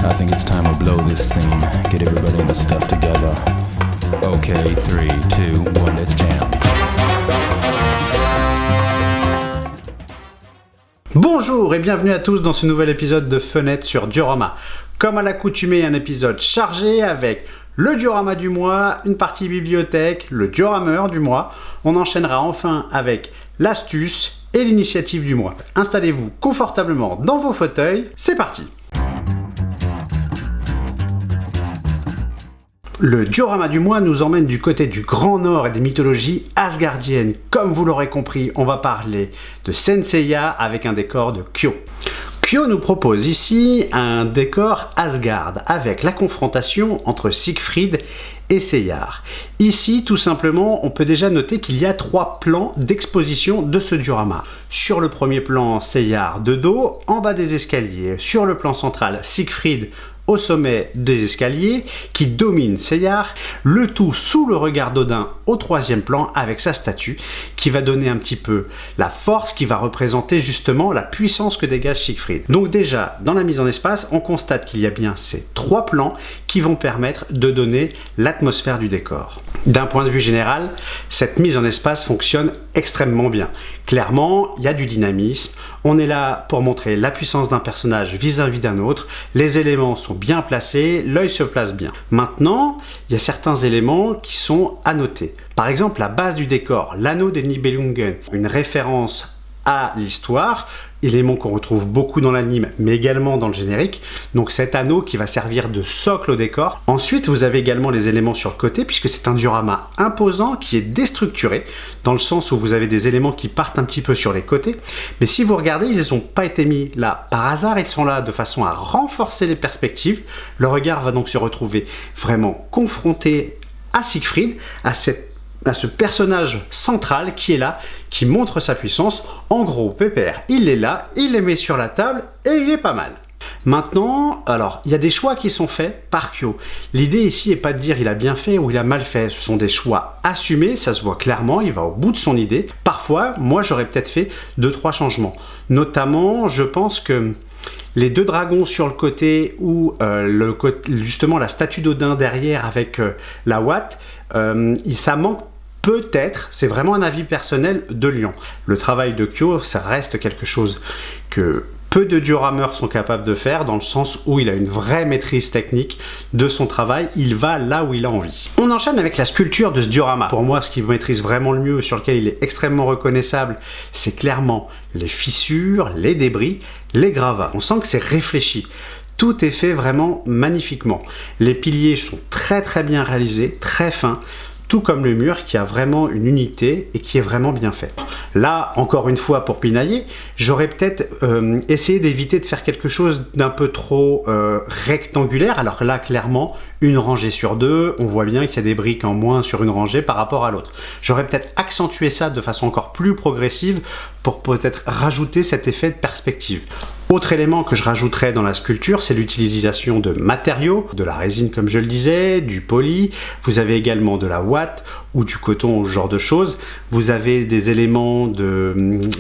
I think it's time to blow this scene. Get everybody in the stuff together. Okay, 3, 2, 1, let's jam. Bonjour et bienvenue à tous dans ce nouvel épisode de Fenêtre sur Diorama. Comme à l'accoutumée, un épisode chargé avec le diorama du mois, une partie bibliothèque, le diorameur du mois. On enchaînera enfin avec l'astuce et l'initiative du mois. Installez-vous confortablement dans vos fauteuils, c'est parti! Le diorama du mois nous emmène du côté du Grand Nord et des mythologies asgardiennes. Comme vous l'aurez compris, on va parler de Saint Seiya avec un décor de Kyo. Kyo nous propose ici un décor Asgard avec la confrontation entre Siegfried et Seyar. Ici, tout simplement, on peut déjà noter qu'il y a 3 plans d'exposition de ce diorama. Sur le premier plan, Seyar de dos, en bas des escaliers. Sur le plan central, Siegfried au sommet des escaliers qui domine Seyar, le tout sous le regard d'Odin au 3e plan avec sa statue qui va donner un petit peu la force, qui va représenter justement la puissance que dégage Siegfried. Donc déjà, dans la mise en espace, on constate qu'il y a bien ces 3 plans qui vont permettre de donner l'atmosphère du décor. D'un point de vue général, cette mise en espace fonctionne extrêmement bien. Clairement, il y a du dynamisme, on est là pour montrer la puissance d'un personnage vis-à-vis d'un autre, les éléments sont bien placés, l'œil se place bien. Maintenant, il y a certains éléments qui sont à noter. Par exemple, la base du décor, l'anneau des Nibelungen, une référence à l'histoire, élément qu'on retrouve beaucoup dans l'anime, mais également dans le générique. Donc cet anneau qui va servir de socle au décor. Ensuite, vous avez également les éléments sur le côté, puisque c'est un diorama imposant qui est déstructuré, dans le sens où vous avez des éléments qui partent un petit peu sur les côtés. Mais si vous regardez, ils n'ont pas été mis là par hasard, ils sont là de façon à renforcer les perspectives. Le regard va donc se retrouver vraiment confronté à Siegfried, à ce personnage central qui est là, qui montre sa puissance. En gros, Pépère, il est là, il les met sur la table et il est pas mal. Maintenant, alors, il y a des choix qui sont faits par Kyo. L'idée ici n'est pas de dire il a bien fait ou il a mal fait. Ce sont des choix assumés, ça se voit clairement, il va au bout de son idée. Parfois, moi, j'aurais peut-être fait 2-3 changements. Notamment, je pense que les 2 dragons sur le côté ou justement la statue d'Odin derrière avec la ouate, ça manque peut-être, c'est vraiment un avis personnel, de lion. Le travail de Kyo, ça reste quelque chose que peu de diorameurs sont capables de faire, dans le sens où il a une vraie maîtrise technique de son travail, il va là où il a envie. On enchaîne avec la sculpture de ce diorama. Pour moi, ce qu'il maîtrise vraiment le mieux, sur lequel il est extrêmement reconnaissable, c'est clairement les fissures, les débris, les gravats. On sent que c'est réfléchi. Tout est fait vraiment magnifiquement. Les piliers sont très très bien réalisés, très fins, tout comme le mur qui a vraiment une unité et qui est vraiment bien fait. Là, encore une fois, pour pinailler, j'aurais peut-être essayé d'éviter de faire quelque chose d'un peu trop rectangulaire. Alors là, clairement, une rangée sur 2, on voit bien qu'il y a des briques en moins sur une rangée par rapport à l'autre. J'aurais peut-être accentué ça de façon encore plus progressive pour peut-être rajouter cet effet de perspective. Autre élément que je rajouterais dans la sculpture, c'est l'utilisation de matériaux, de la résine comme je le disais, du poly, vous avez également de la ouate ou du coton, ce genre de choses. Vous avez des éléments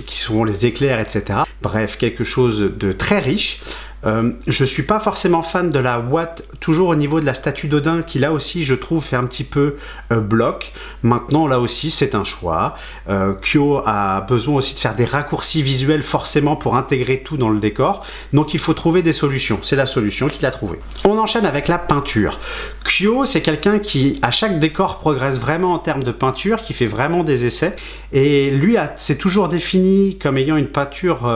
qui sont les éclairs, etc. Bref, quelque chose de très riche. Je suis pas forcément fan de la ouate, toujours au niveau de la statue d'Odin qui là aussi je trouve fait un petit peu bloc. Maintenant là aussi c'est un choix. Kyo a besoin aussi de faire des raccourcis visuels forcément pour intégrer tout dans le décor, donc il faut trouver des solutions. C'est la solution qu'il a trouvée. On enchaîne avec la peinture. Kyo, c'est quelqu'un qui à chaque décor progresse vraiment en termes de peinture, qui fait vraiment des essais, et lui s'est toujours défini comme ayant une peinture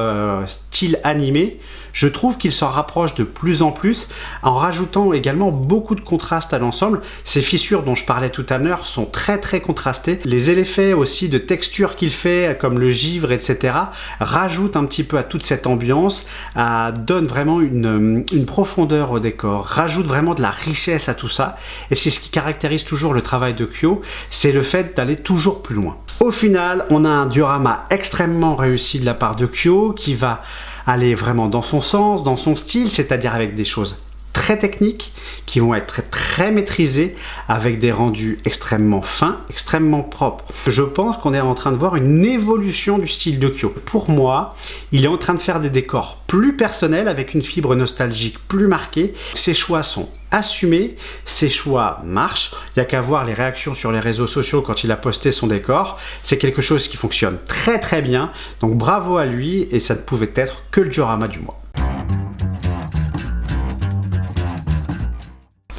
style animé. Je trouve qu'il s'en rapproche de plus en plus en rajoutant également beaucoup de contraste à l'ensemble. Ces fissures dont je parlais tout à l'heure sont très très contrastées. Les effets aussi de texture qu'il fait comme le givre, etc. rajoutent un petit peu à toute cette ambiance, donne vraiment une profondeur au décor, rajoute vraiment de la richesse à tout ça, et c'est ce qui caractérise toujours le travail de Kyo, c'est le fait d'aller toujours plus loin. Au final, on a un diorama extrêmement réussi de la part de Kyo qui va aller vraiment dans son sens, dans son style, c'est-à-dire avec des choses très techniques, qui vont être très maîtrisés, avec des rendus extrêmement fins, extrêmement propres. Je pense qu'on est en train de voir une évolution du style de Kyo. Pour moi, il est en train de faire des décors plus personnels, avec une fibre nostalgique plus marquée. Ses choix sont assumés, ses choix marchent. Il n'y a qu'à voir les réactions sur les réseaux sociaux quand il a posté son décor. C'est quelque chose qui fonctionne très très bien. Donc bravo à lui, et ça ne pouvait être que le diorama du mois.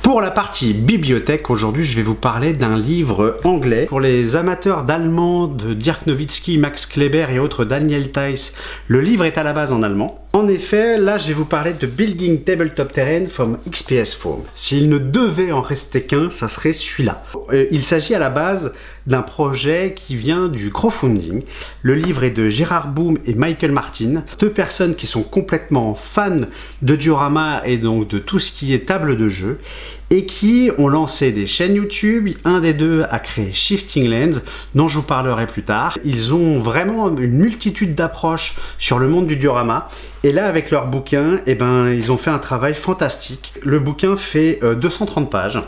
Pour la partie bibliothèque, aujourd'hui je vais vous parler d'un livre anglais. Pour les amateurs d'allemand de Dirk Nowitzki, Max Kleber et autres Daniel Theiss, le livre est à la base en allemand. En effet, là je vais vous parler de Building Tabletop Terrain from XPS Foam. S'il ne devait en rester qu'un, ça serait celui-là. Il s'agit à la base d'un projet qui vient du crowdfunding. Le livre est de Gérard Boom et Michael Martin, deux personnes qui sont complètement fans de diorama et donc de tout ce qui est table de jeu, et qui ont lancé des chaînes YouTube. Un des deux a créé Shifting Lens, dont je vous parlerai plus tard. Ils ont vraiment une multitude d'approches sur le monde du diorama, et là avec leur bouquin, ils ont fait un travail fantastique. Le bouquin fait 230 pages.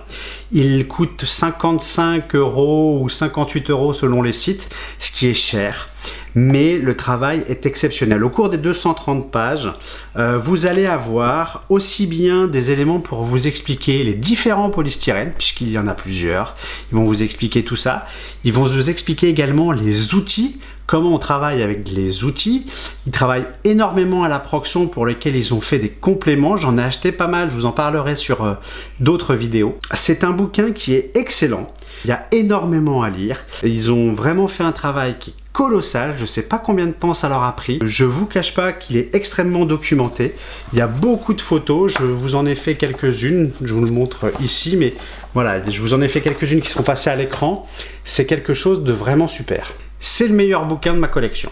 Il coûte 55 € ou 58 € selon les sites, ce qui est cher. Mais le travail est exceptionnel. Au cours des 230 pages, vous allez avoir aussi bien des éléments pour vous expliquer les différents polystyrènes, puisqu'il y en a plusieurs. Ils vont vous expliquer tout ça. Ils vont vous expliquer également les outils, comment on travaille avec les outils. Ils travaillent énormément à la projection, pour lesquels ils ont fait des compléments. J'en ai acheté pas mal, je vous en parlerai sur d'autres vidéos. C'est un bouquin qui est excellent. Il y a énormément à lire. Ils ont vraiment fait un travail qui est colossal. Je ne sais pas combien de temps ça leur a pris. Je vous cache pas qu'il est extrêmement documenté. Il y a beaucoup de photos. Je vous en ai fait quelques-unes. Je vous le montre ici, mais voilà, je vous en ai fait quelques-unes qui seront passées à l'écran. C'est quelque chose de vraiment super. C'est le meilleur bouquin de ma collection.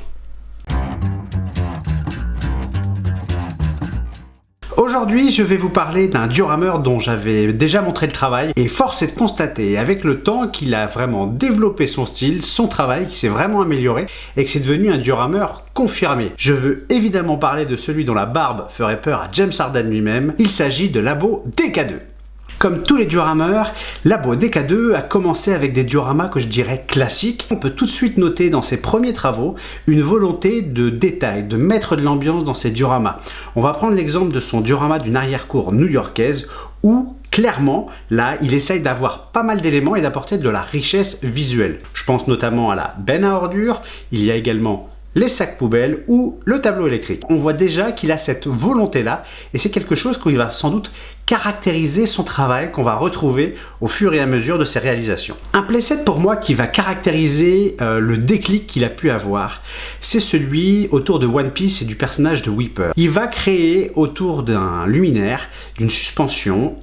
Aujourd'hui, je vais vous parler d'un diorameur dont j'avais déjà montré le travail, et force est de constater avec le temps qu'il a vraiment développé son style, son travail, qui s'est vraiment amélioré et que c'est devenu un diorameur confirmé. Je veux évidemment parler de celui dont la barbe ferait peur à James Harden lui-même. Il s'agit de Labo DK2. Comme tous les diorameurs, Labo DK2 a commencé avec des dioramas que je dirais classiques. On peut tout de suite noter dans ses premiers travaux une volonté de détail, de mettre de l'ambiance dans ses dioramas. On va prendre l'exemple de son diorama d'une arrière-cour new-yorkaise où clairement, là, il essaye d'avoir pas mal d'éléments et d'apporter de la richesse visuelle. Je pense notamment à la benne à ordures, il y a également les sacs poubelles ou le tableau électrique. On voit déjà qu'il a cette volonté-là, et c'est quelque chose qui va sans doute caractériser son travail, qu'on va retrouver au fur et à mesure de ses réalisations. Un playset pour moi qui va caractériser le déclic qu'il a pu avoir, c'est celui autour de One Piece et du personnage de Weeper. Il va créer autour d'un luminaire, d'une suspension,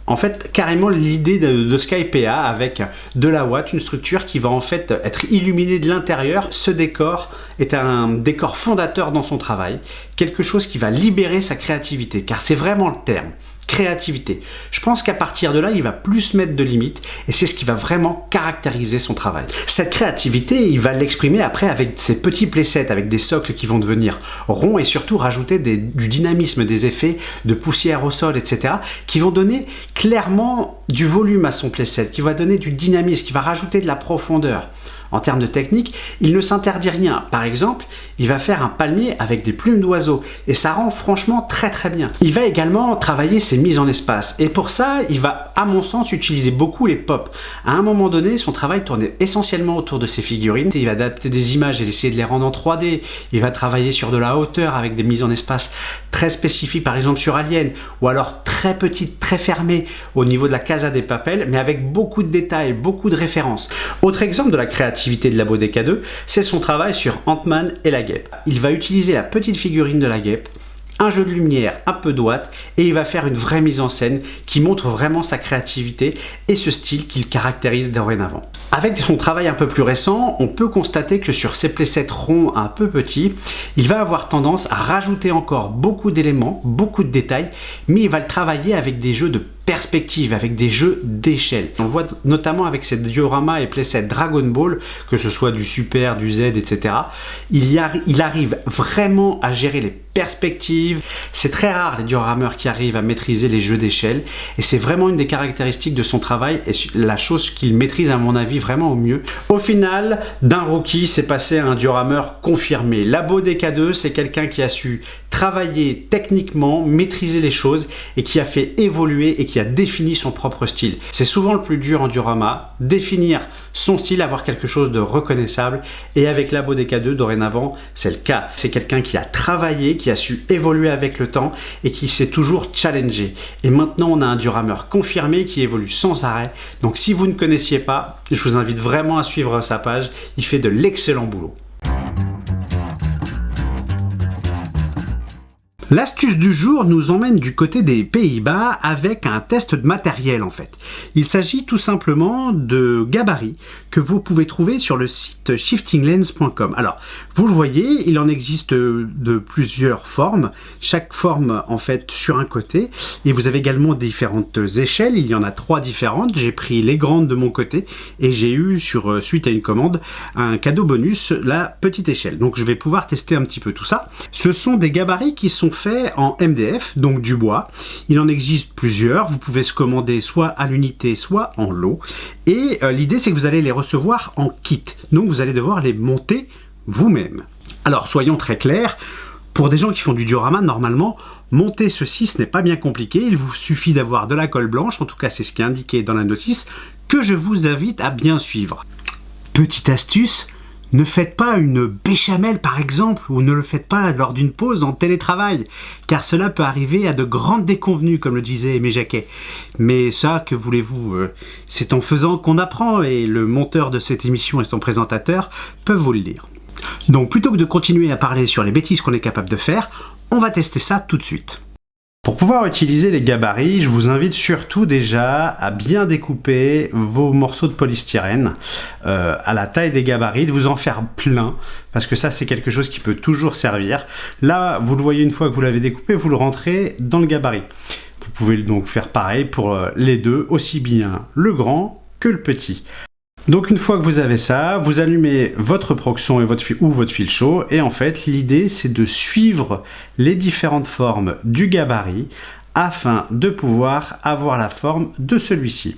en fait, carrément l'idée de Skypea avec de la ouate, une structure qui va en fait être illuminée de l'intérieur. Ce décor est un décor fondateur dans son travail, quelque chose qui va libérer sa créativité, car c'est vraiment le terme. Créativité. Je pense qu'à partir de là, il va plus mettre de limites, et c'est ce qui va vraiment caractériser son travail. Cette créativité, il va l'exprimer après avec ses petits playsets, avec des socles qui vont devenir ronds, et surtout rajouter du dynamisme, des effets de poussière au sol, etc., qui vont donner clairement du volume à son playset, qui va donner du dynamisme, qui va rajouter de la profondeur. En termes de technique, il ne s'interdit rien. Par exemple, il va faire un palmier avec des plumes d'oiseaux et ça rend franchement très très bien. Il va également travailler ses mises en espace et pour ça, il va à mon sens utiliser beaucoup les pops. À un moment donné, son travail tournait essentiellement autour de ses figurines. Il va adapter des images et essayer de les rendre en 3D. Il va travailler sur de la hauteur avec des mises en espace très spécifiques, par exemple sur Alien, ou alors très petites, très fermées au niveau de la Casa de Papel, mais avec beaucoup de détails, beaucoup de références. Autre exemple de la créativité de Labo DK2, c'est son travail sur Ant-Man et la guêpe. Il va utiliser la petite figurine de la guêpe, un jeu de lumière, un peu d'ouate, et il va faire une vraie mise en scène qui montre vraiment sa créativité et ce style qu'il caractérise dorénavant. Avec son travail un peu plus récent, on peut constater que sur ses playsets ronds un peu petits, il va avoir tendance à rajouter encore beaucoup d'éléments, beaucoup de détails, mais il va le travailler avec des jeux de perspective, avec des jeux d'échelle. On le voit notamment avec ces dioramas et playsets Dragon Ball, que ce soit du Super, du Z, etc. Il arrive vraiment à gérer les perspective. C'est très rare les diorameurs qui arrivent à maîtriser les jeux d'échelle et c'est vraiment une des caractéristiques de son travail et la chose qu'il maîtrise à mon avis vraiment au mieux. Au final, d'un rookie, c'est passé à un diorameur confirmé. Labo DK2, c'est quelqu'un qui a su travailler techniquement, maîtriser les choses et qui a fait évoluer et qui a défini son propre style. C'est souvent le plus dur en diorama, définir son style, avoir quelque chose de reconnaissable et avec Labo DK2, dorénavant, c'est le cas. C'est quelqu'un qui a travaillé, qui a su évoluer avec le temps et qui s'est toujours challengé. Et maintenant, on a un diorameur confirmé qui évolue sans arrêt. Donc si vous ne connaissiez pas, je vous invite vraiment à suivre sa page. Il fait de l'excellent boulot. L'astuce du jour nous emmène du côté des Pays-Bas avec un test de matériel en fait. Il s'agit tout simplement de gabarits que vous pouvez trouver sur le site shiftinglens.com. Alors, vous le voyez, il en existe de plusieurs formes, chaque forme en fait sur un côté, et vous avez également différentes échelles, il y en a 3 différentes. J'ai pris les grandes de mon côté et j'ai eu suite à une commande un cadeau bonus, la petite échelle. Donc je vais pouvoir tester un petit peu tout ça. Ce sont des gabarits qui sont faits en MDF, donc du bois. Il en existe plusieurs, vous pouvez se commander soit à l'unité, soit en lot. Et l'idée c'est que vous allez les recevoir en kit, donc vous allez devoir les monter vous-même. Alors soyons très clairs, pour des gens qui font du diorama, normalement, monter ceci, ce n'est pas bien compliqué, il vous suffit d'avoir de la colle blanche, en tout cas c'est ce qui est indiqué dans la notice, que je vous invite à bien suivre. Petite astuce, ne faites pas une béchamel par exemple, ou ne le faites pas lors d'une pause en télétravail, car cela peut arriver à de grandes déconvenues, comme le disait Aimé Jacquet. Mais ça, que voulez-vous, c'est en faisant qu'on apprend, et le monteur de cette émission et son présentateur peuvent vous le dire. Donc plutôt que de continuer à parler sur les bêtises qu'on est capable de faire, on va tester ça tout de suite. Pour pouvoir utiliser les gabarits, je vous invite surtout déjà à bien découper vos morceaux de polystyrène à la taille des gabarits, de vous en faire plein, parce que ça c'est quelque chose qui peut toujours servir. Là, vous le voyez, une fois que vous l'avez découpé, vous le rentrez dans le gabarit. Vous pouvez donc faire pareil pour les deux, aussi bien le grand que le petit. Donc une fois que vous avez ça, vous allumez votre proxon et votre fil chaud et en fait l'idée c'est de suivre les différentes formes du gabarit afin de pouvoir avoir la forme de celui-ci.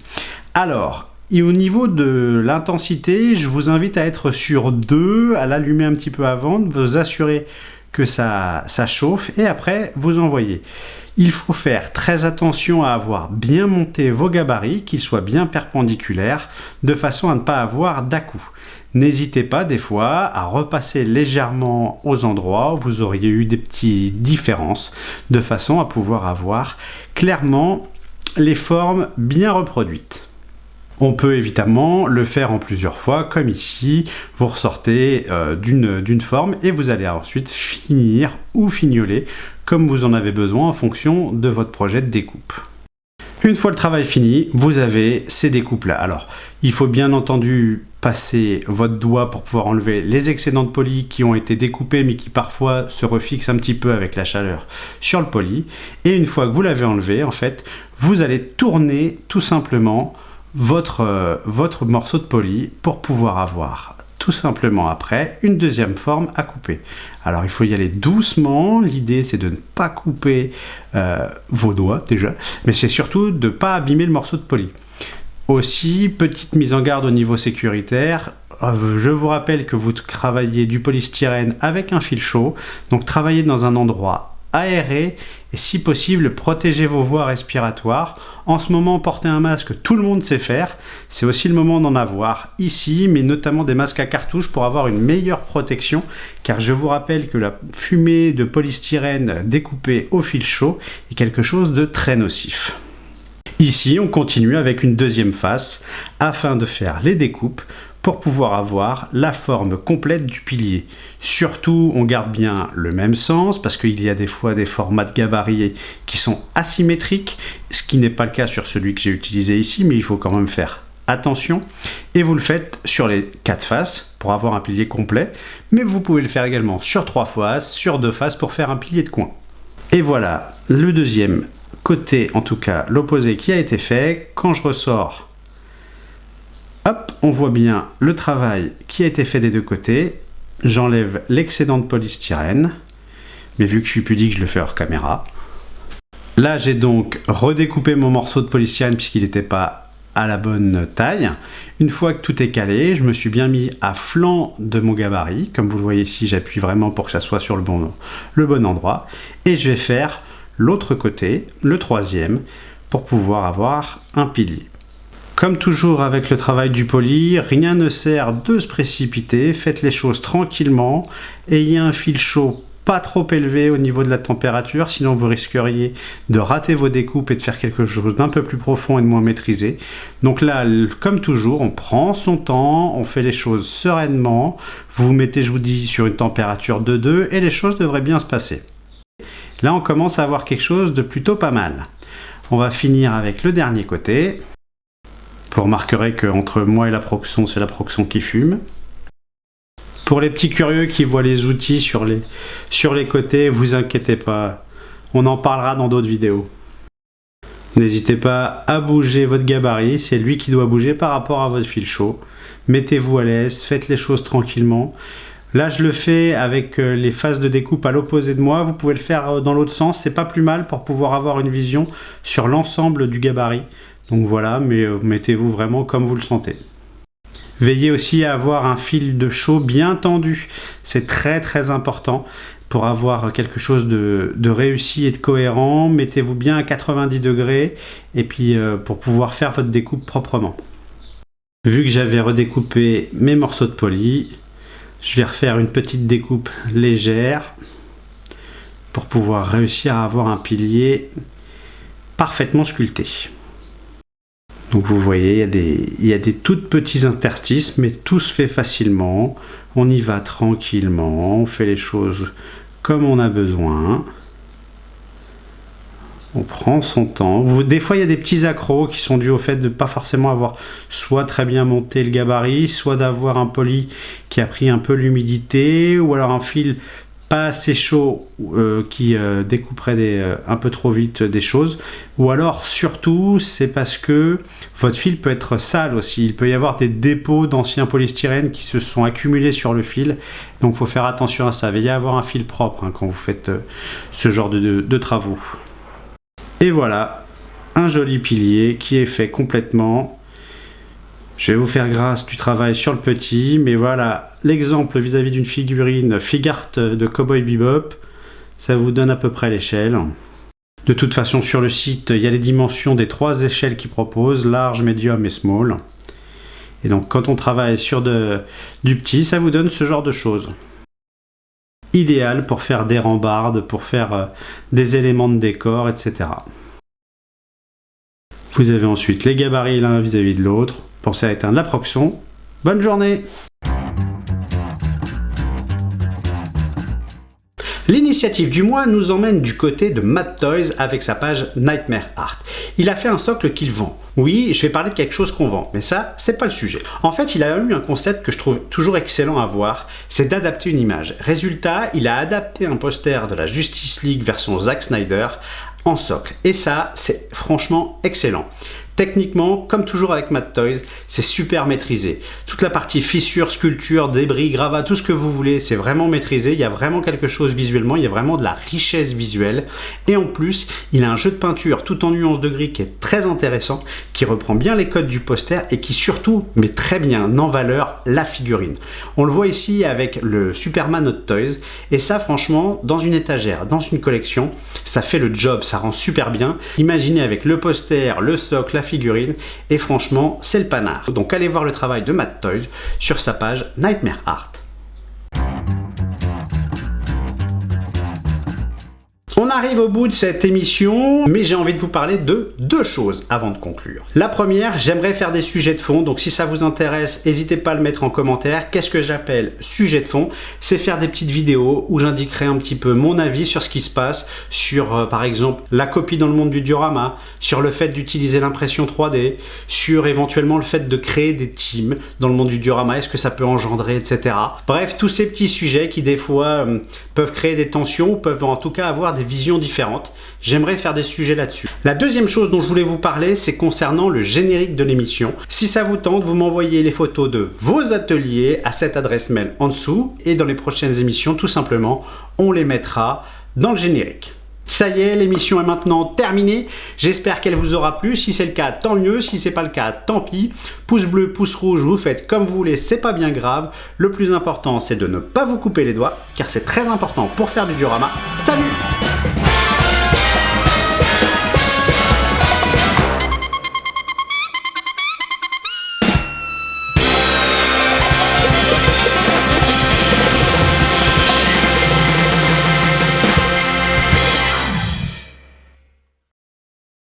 Alors, et au niveau de l'intensité, je vous invite à être sur 2, à l'allumer un petit peu avant, de vous assurer que ça chauffe et après vous envoyez. Il faut faire très attention à avoir bien monté vos gabarits, qu'ils soient bien perpendiculaires, de façon à ne pas avoir d'à-coups. N'hésitez pas des fois à repasser légèrement aux endroits où vous auriez eu des petites différences, de façon à pouvoir avoir clairement les formes bien reproduites. On peut évidemment le faire en plusieurs fois, comme ici, vous ressortez d'une forme et vous allez ensuite finir ou fignoler comme vous en avez besoin en fonction de votre projet de découpe. Une fois le travail fini, vous avez ces découpes-là. Alors, il faut bien entendu passer votre doigt pour pouvoir enlever les excédents de poli qui ont été découpés mais qui parfois se refixent un petit peu avec la chaleur sur le poli. Et une fois que vous l'avez enlevé, en fait, vous allez tourner tout simplement votre morceau de poli pour pouvoir avoir tout simplement après une deuxième forme à couper. Alors il faut y aller doucement, l'idée c'est de ne pas couper vos doigts déjà, mais c'est surtout de ne pas abîmer le morceau de poli. Aussi, petite mise en garde au niveau sécuritaire, je vous rappelle que vous travaillez du polystyrène avec un fil chaud, donc travaillez dans un endroit aéré et si possible protégez vos voies respiratoires. En ce moment, porter un masque, tout le monde sait faire, c'est aussi le moment d'en avoir ici, mais notamment des masques à cartouche pour avoir une meilleure protection, car je vous rappelle que la fumée de polystyrène découpée au fil chaud est quelque chose de très nocif. Ici, on continue avec une deuxième face afin de faire les découpes pour pouvoir avoir la forme complète du pilier. Surtout, on garde bien le même sens parce qu'il y a des fois des formats de gabarit qui sont asymétriques, ce qui n'est pas le cas sur celui que j'ai utilisé ici, mais il faut quand même faire attention. Et vous le faites sur les 4 faces pour avoir un pilier complet, mais vous pouvez le faire également sur 3 faces, sur 2 faces pour faire un pilier de coin. Et voilà, le deuxième côté, en tout cas l'opposé qui a été fait. Quand je ressors, hop, on voit bien le travail qui a été fait des deux côtés. J'enlève l'excédent de polystyrène. mais vu que je suis pudique, je le fais hors caméra. Là, j'ai donc redécoupé mon morceau de polystyrène puisqu'il n'était pas à la bonne taille. Une fois que tout est calé, je me suis bien mis à flanc de mon gabarit. Comme vous le voyez ici, j'appuie vraiment pour que ça soit sur le bon endroit. Et je vais faire l'autre côté, le troisième, pour pouvoir avoir un pilier. Comme toujours avec le travail du poli, rien ne sert de se précipiter, faites les choses tranquillement, ayez un fil chaud pas trop élevé au niveau de la température, sinon vous risqueriez de rater vos découpes et de faire quelque chose d'un peu plus profond et de moins maîtrisé. Donc là, comme toujours, on prend son temps, on fait les choses sereinement, vous vous mettez, je vous dis, sur une température de 2 et les choses devraient bien se passer. Là, on commence à avoir quelque chose de plutôt pas mal. On va finir avec le dernier côté. Vous remarquerez qu'entre moi et la proxon, c'est la proxon qui fume. Pour les petits curieux qui voient les outils sur les côtés, vous inquiétez pas, on en parlera dans d'autres vidéos. N'hésitez pas à bouger votre gabarit, c'est lui qui doit bouger par rapport à votre fil chaud. Mettez-vous à l'aise, faites les choses tranquillement. Là, je le fais avec les phases de découpe à l'opposé de moi. Vous pouvez le faire dans l'autre sens, c'est pas plus mal pour pouvoir avoir une vision sur l'ensemble du gabarit. Donc voilà, mais mettez-vous vraiment comme vous le sentez. Veillez aussi à avoir un fil de chaud bien tendu. C'est très très important pour avoir quelque chose de réussi et de cohérent. Mettez-vous bien à 90 degrés et puis pour pouvoir faire votre découpe proprement. Vu que j'avais redécoupé mes morceaux de poli, je vais refaire une petite découpe légère pour pouvoir réussir à avoir un pilier parfaitement sculpté. Donc vous voyez, il y a des tout petits interstices, mais tout se fait facilement. On y va tranquillement, on fait les choses comme on a besoin. On prend son temps. Des fois, il y a des petits accros qui sont dus au fait de ne pas forcément avoir soit très bien monté le gabarit, soit d'avoir un poli qui a pris un peu l'humidité, ou alors un fil pas assez chaud qui découperait un peu trop vite des choses, ou alors surtout c'est parce que votre fil peut être sale aussi, il peut y avoir des dépôts d'anciens polystyrène qui se sont accumulés sur le fil, donc il faut faire attention à ça, veillez à avoir un fil propre quand vous faites ce genre de travaux. Et voilà, un joli pilier qui est fait complètement. Je vais vous faire grâce du travail sur le petit, mais voilà l'exemple vis-à-vis d'une figurine Figart de Cowboy Bebop. Ça vous donne à peu près l'échelle. De toute façon, sur le site, il y a les dimensions des 3 échelles qu'ils proposent, large, médium et small. Et donc, quand on travaille sur du petit, ça vous donne ce genre de choses. Idéal pour faire des rambardes, pour faire des éléments de décor, etc. Vous avez ensuite les gabarits l'un vis-à-vis de l'autre. Pensez à éteindre la proxon. Bonne journée! L'initiative du mois nous emmène du côté de Mad Toys avec sa page Nightmare Art. Il a fait un socle qu'il vend. Oui, je vais parler de quelque chose qu'on vend, mais ça, c'est pas le sujet. En fait, il a eu un concept que je trouve toujours excellent à voir, c'est d'adapter une image. Résultat, il a adapté un poster de la Justice League version Zack Snyder en socle. Et ça, c'est franchement excellent. Techniquement, comme toujours avec Mad Toys, c'est super maîtrisé. Toute la partie fissure, sculpture, débris, gravats, tout ce que vous voulez, c'est vraiment maîtrisé. Il y a vraiment quelque chose visuellement, il y a vraiment de la richesse visuelle. Et en plus, il a un jeu de peinture tout en nuances de gris qui est très intéressant, qui reprend bien les codes du poster et qui surtout met très bien en valeur la figurine. On le voit ici avec le Superman Hot Toys. Et ça, franchement, dans une étagère, dans une collection, ça fait le job, ça rend super bien. Imaginez avec le poster, le socle, la figurine, et franchement c'est le panard. Donc allez voir le travail de Mad Toys sur sa page Nightmare Art. On arrive au bout de cette émission, mais j'ai envie de vous parler de 2 choses avant de conclure. La première, j'aimerais faire des sujets de fond, donc si ça vous intéresse, n'hésitez pas à le mettre en commentaire. Qu'est-ce que j'appelle sujet de fond? C'est faire des petites vidéos où j'indiquerai un petit peu mon avis sur ce qui se passe, sur par exemple la copie dans le monde du diorama, sur le fait d'utiliser l'impression 3D, sur éventuellement le fait de créer des teams dans le monde du diorama, est-ce que ça peut engendrer, etc. Bref, tous ces petits sujets qui des fois peuvent créer des tensions, ou peuvent en tout cas avoir des visions différentes. J'aimerais faire des sujets là-dessus. La deuxième chose dont je voulais vous parler, c'est concernant le générique de l'émission. Si ça vous tente, vous m'envoyez les photos de vos ateliers à cette adresse mail en dessous, et dans les prochaines émissions, tout simplement, on les mettra dans le générique. Ça y est, l'émission est maintenant terminée. J'espère qu'elle vous aura plu. Si c'est le cas, tant mieux. Si c'est pas le cas, tant pis. Pouce bleu, pouce rouge, vous faites comme vous voulez, c'est pas bien grave. Le plus important, c'est de ne pas vous couper les doigts, car c'est très important pour faire du diorama. Salut!